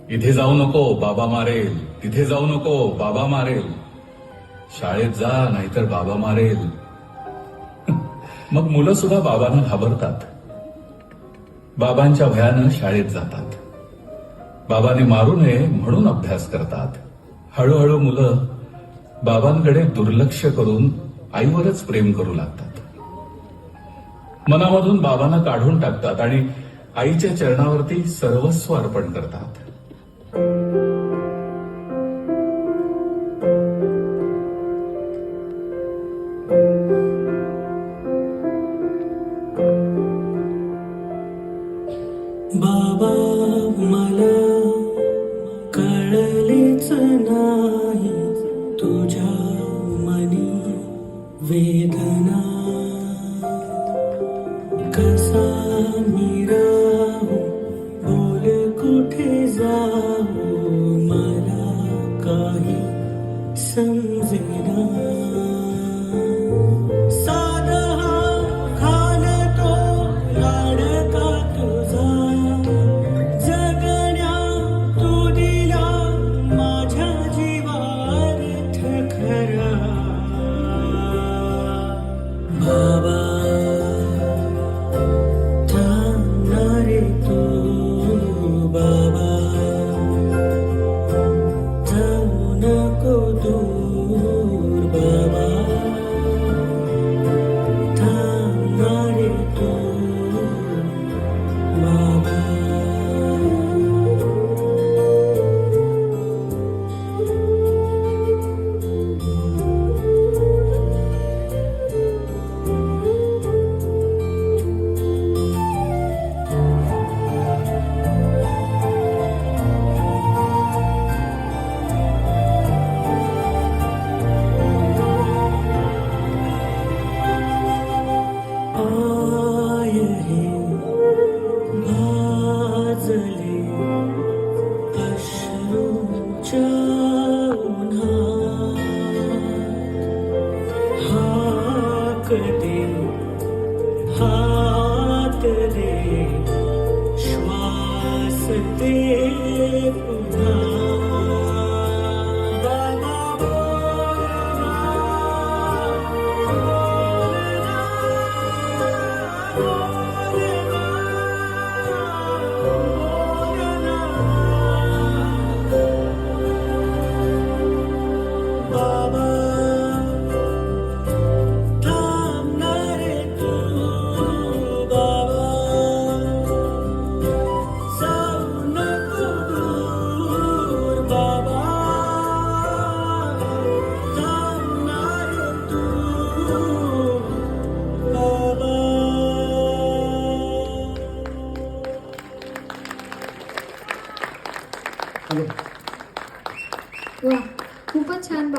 इथे जाऊ नको बाबा मारेल, तिथे जाऊ नको बाबा मारेल, शाळेत जा नाहीतर बाबा मारेल. मग मुलं सुद्धा बाबांना घाबरतात. बाबांच्या भयानं शाळेत जातात. बाबाने मारू नये म्हणून अभ्यास करतात. हळूहळू मुलं बाबांकडे दुर्लक्ष करून आईवरच प्रेम करू लागतात. मनामधून बाबांना काढून टाकतात आणि आईच्या चरणावरती सर्वस्व अर्पण करतात. बाबा मला कळलेच नाही तुझ्या मनी वेदना, कसा मी राहू बोल कुठे जाऊ मला काही समजेना. बाबा थांबणारे तू, बाबा जाऊ नको दूर, बाबा थांबणारे तू, बाबा. हात दे श्वास दे पुन्हा. वा, खूपच छान.